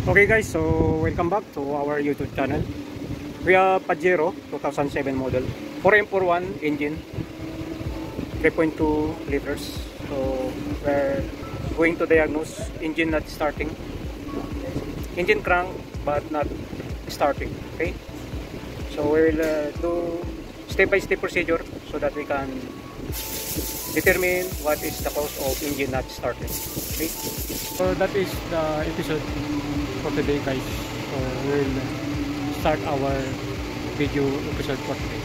Okay guys, so welcome back to our YouTube channel. We have Pajero 2007 model 4M41 engine, 3.2 liters. So we're going to diagnose engine not starting, engine crank but not starting. Okay, so we'll do step-by-step procedure so that we can determine what is the cause of engine not starting. Okay, so that is the episode for today guys. So we'll start our video episode for today.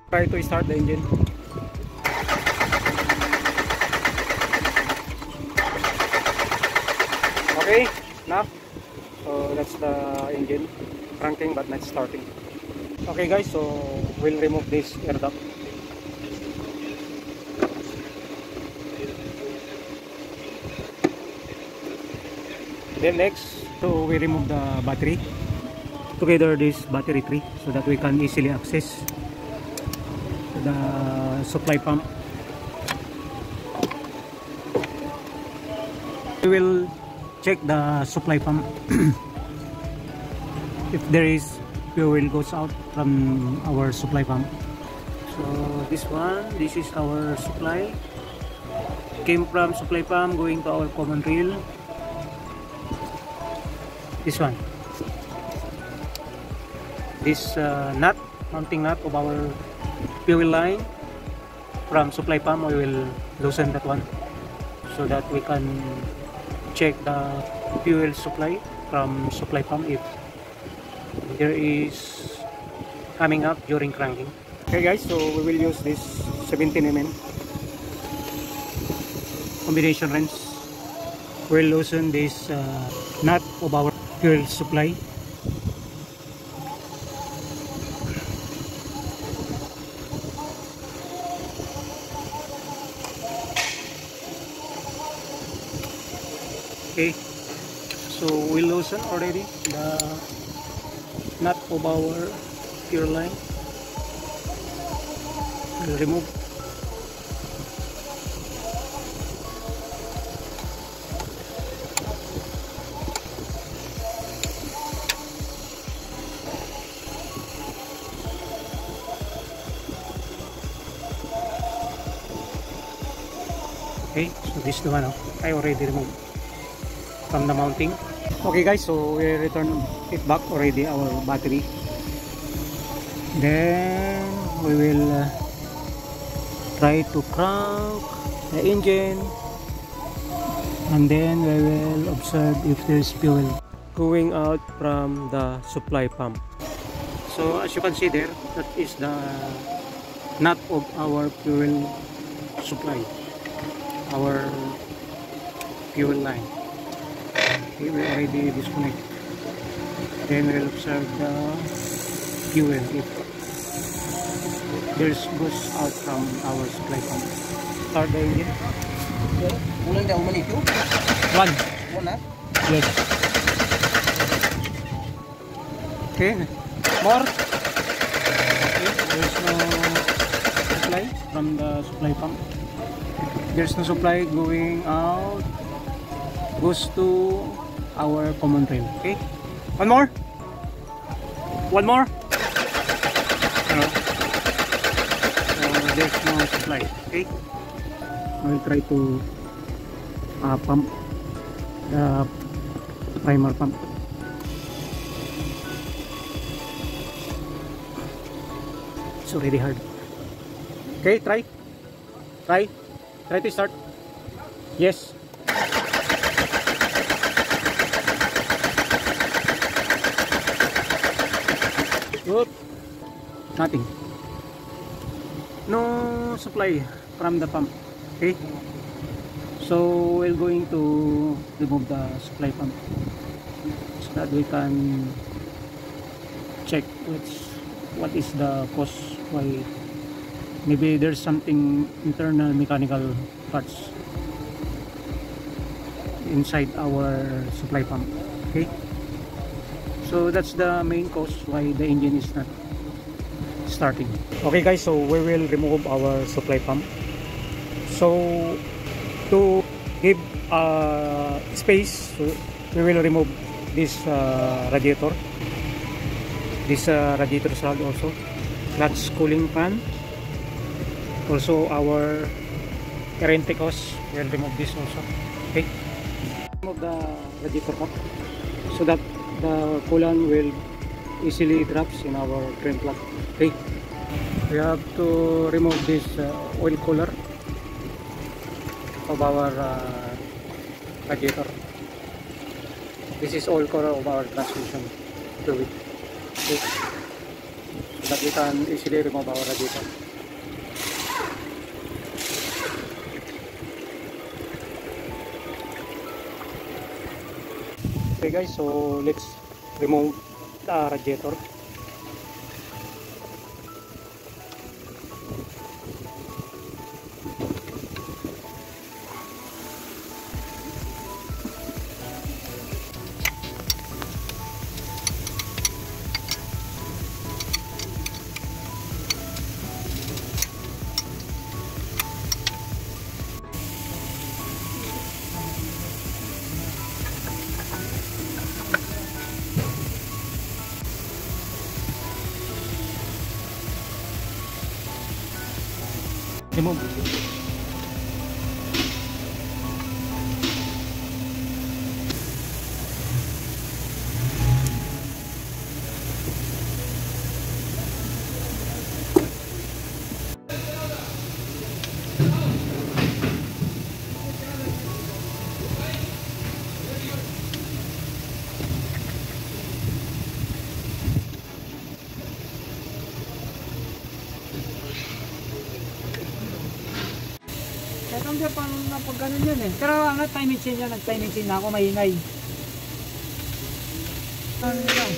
Try to start the engine. Okay, now so that's the engine cranking but not starting. Okay guys, so we'll remove this air duct. Then next, so we remove the battery. Together this battery tree so that we can easily access the supply pump. We will check the supply pump. If there is fuel goes out from our supply pump. So this is our supply, came from supply pump going to our common rail. This one, this nut, mounting nut of our fuel line from supply pump, we will loosen that one so that we can check the fuel supply from supply pump if there is coming up during cranking. Okay guys, so we will use this 17 mm combination wrench. We'll loosen this nut of our fuel supply. Okay, so we loosen already the nut of our fuel line. We'll remove. Okay, so this is the one I already removed from the mounting. Okay guys, so we return it back already, our battery. Then we will try to crank the engine, and then we will observe if there is fuel going out from the supply pump. So as you can see there, that is the nut of our fuel supply, our fuel line. Okay, we already disconnect. Then we'll observe the fuel if there's goes out from our supply pump. Start the engine. One. Yes. Okay. More. Okay. There's no supply from the supply pump. There's no supply going out. Goes to our common rail. Okay. One more. One more. There's no supply. Okay. I'll try to pump the primer pump. It's already hard. Okay, try to start. Yes. Good. Nothing. No supply from the pump. Okay. So we're going to remove the supply pump so that we can check what is the cause, why maybe there's something internal mechanical parts inside our supply pump. Okay. So that's the main cause why the engine is not starting. Okay guys, so we will remove our supply pump. So to give space, so we will remove this radiator. This radiator rod also. That's cooling fan. Also our current hose, we'll remove this also. Okay. Remove the radiator cap so that the coolant will easily drops in our current plug. Okay. We have to remove this oil cooler of our radiator. This is oil cooler of our transmission fluid. Okay. So that we can easily remove our radiator. Okay guys, so let's remove the radiator. Remove. Hindi pa na pag ganun yan eh. Pero ang time machine yan, nag-time machine na ako, maingay. Ano lang?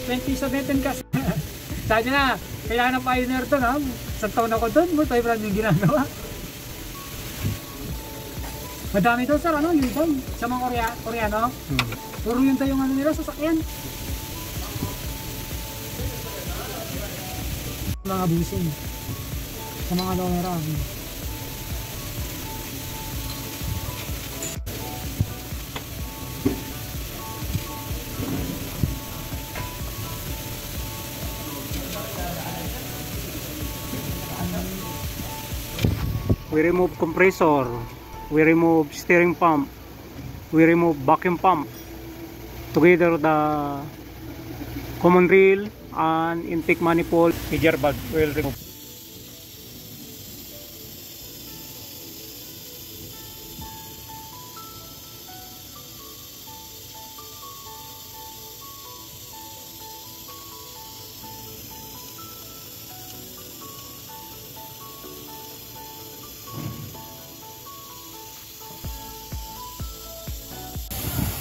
2017 kasi. Sabi na, kailangan ng pioneer doon ha. Isang taon ako doon, multi-brand yung ginagawa. Madami doon sir, ano, yun doon. Sa mga Koreano. Puro yun doon yung ano nila, sasakyan. Mga busing sa mga lowera. We remove compressor, we remove steering pump, we remove vacuum pump, together the common rail and intake manifold, major valve will remove.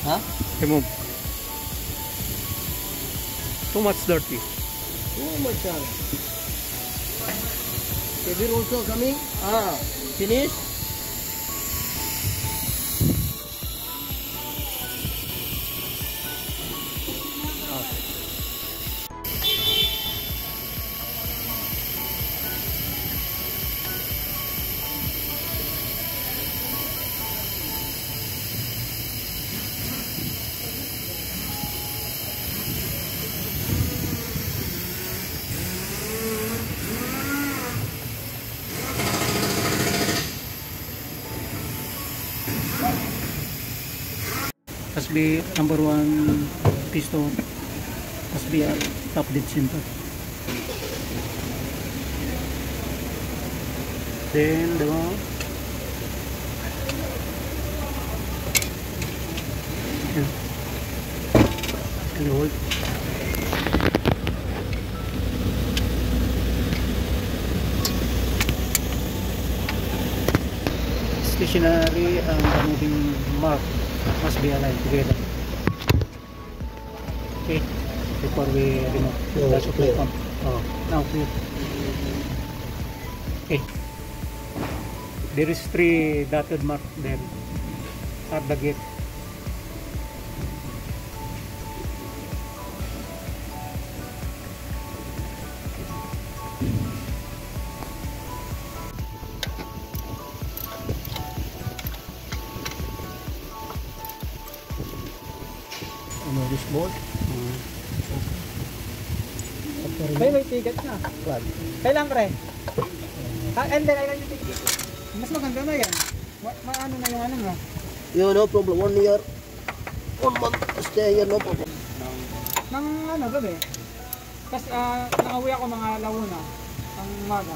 Huh? Remove. Too much dirty. Oh my God. Kevin also coming? Finish? Must be number 1 piston, must be a top dead center. Then the and hold. Stationary and moving mark must be aligned together. Okay, before we remove the supply pump. Oh, now clear. Okay, there is 3 dotted mark there at the gate. Ano, this bolt? May tigat na. Kailan pre? Hindi, kailan yung tigat? Mas maganda na yan. Maano na yung ano mo? Yeah, no problem. 1 year, 1 month, stay here, no problem. Nang ano, gabi. Tapos nakauwi ako mga lawuna. Ang umaga.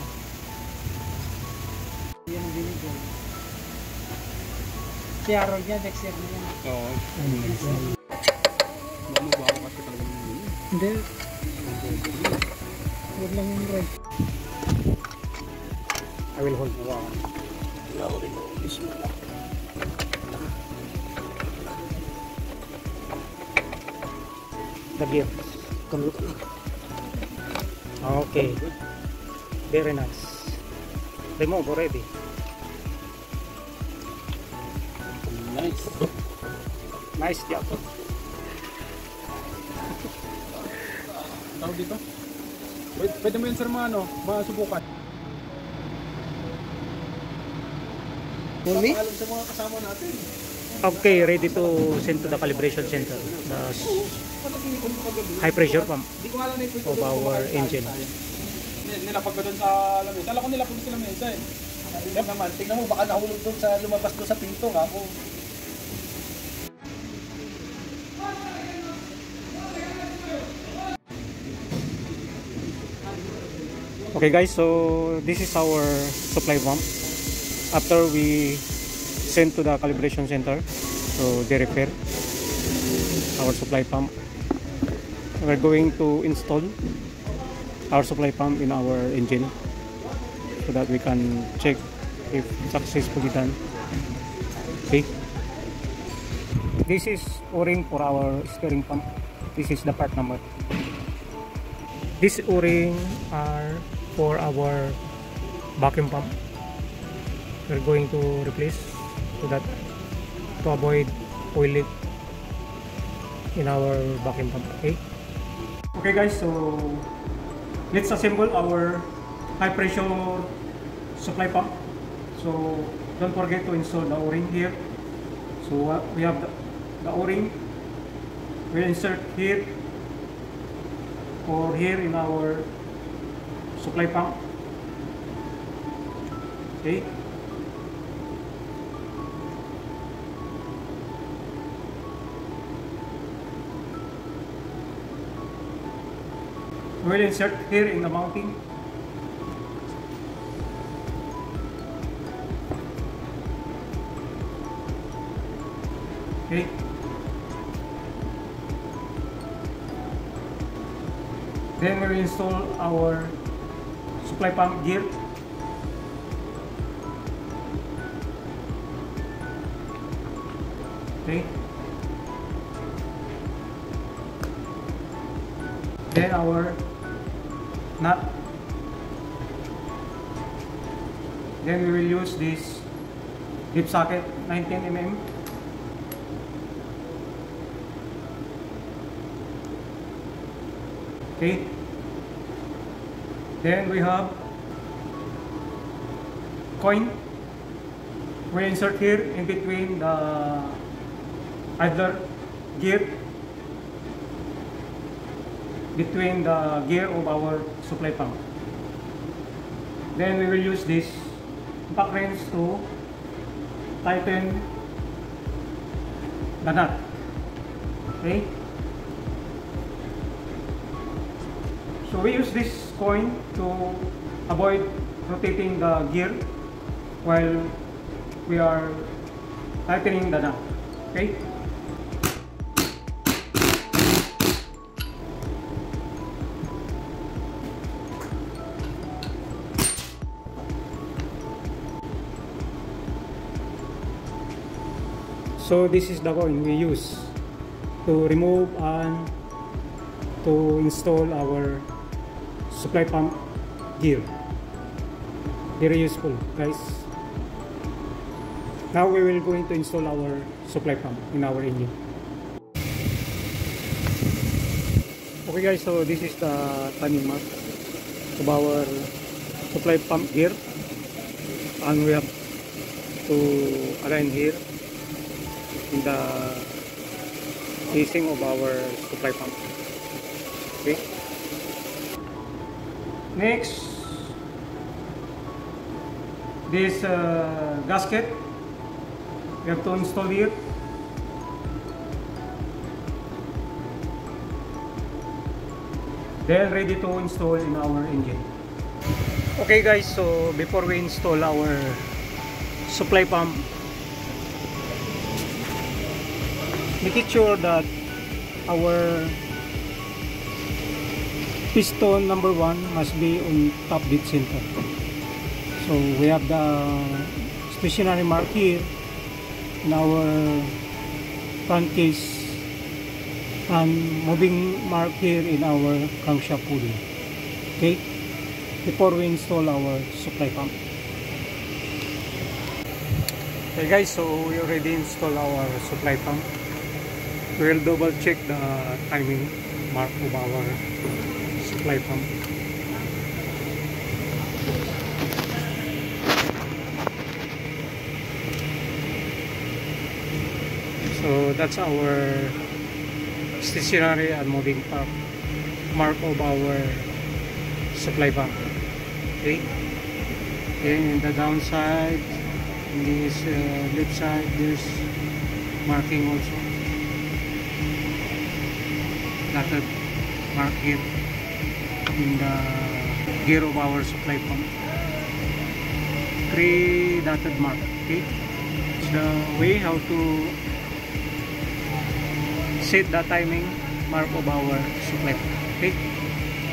Yan ang dinig ko. Si Harold niya, next year na yan. Oo. Bago kasi talaga yun. Hindi. Huwag lang yung break. I will hold. The gear. Okay. Very nice. Remove already. Nice. Nice job. Tawag dito? Pwede mo yun sir masubukan. For me? Alam sa mga kasama natin. Okay, ready to send to the calibration center. The high pressure pump Hindi ko alam na ito. of our engine. Nilapag ko doon sa lamesa. Alam ko nilapag doon sa lamesa eh. Yan naman, tingnan mo baka nahulog doon sa lumabas doon sa pinto nga ako. Okay guys, so this is our supply pump. After we send to the calibration center, so they repair our supply pump. We're going to install our supply pump in our engine so that we can check if successfully done. Okay. This is O-ring for our steering pump. This is the part number. These O-ring are for our vacuum pump. We're going to replace so that to avoid oil leak in our vacuum pump. Okay guys, so let's assemble our high pressure supply pump. So don't forget to install the O-ring here. So we have the O-ring. We'll insert here or here in our supply pump. Okay. We'll insert here in the mounting. Okay. Then we will install our supply pump gear. Okay. Then our nut. Then we will use this dip socket 19 mm. Okay. Then we have coin. We insert here in between the idler gear, between the gear of our supply pump. Then we will use this back wrench to tighten the nut. Okay. So we use this coin to avoid rotating the gear while we are tightening the nut. Okay. So this is the coin we use to remove and to install our supply pump gear. Very useful, guys. Now we will going to install our supply pump in our engine. Okay guys, so this is the timing mark. of our supply pump gear, and we have to align here in the casing of our supply pump. Okay. Next, this gasket we have to install here. Then ready to install in our engine. Okay guys, so before we install our supply pump, make it sure that our piston number 1 must be on top dead center. So we have the stationary mark here in our front case, and moving mark here in our crankshaft pulley. Okay, before we install our supply pump. Okay guys, so we already installed our supply pump. We will double check the timing mark of our supply pump. So that's our stationary and moving pump mark of our supply pump. Okay, and in the downside, in this left side, there's marking also, dotted mark here in the gear of our supply pump. 3 dotted mark. Okay, it's the way how to set the timing mark of our supply pump. Okay.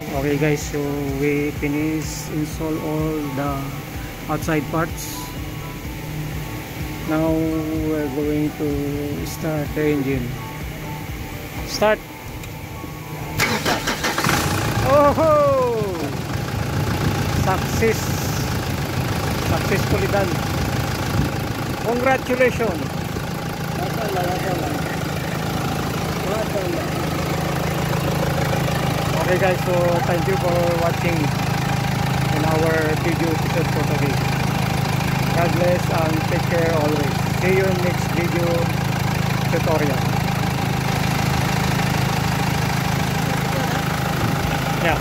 Okay guys, so we finished install all the outside parts. Now we're going to start the engine. Start. Oh, successfully done. Congratulations. Okay guys, so thank you for watching in our video episode for today. God bless and take care always. See you in next video tutorial. Yeah.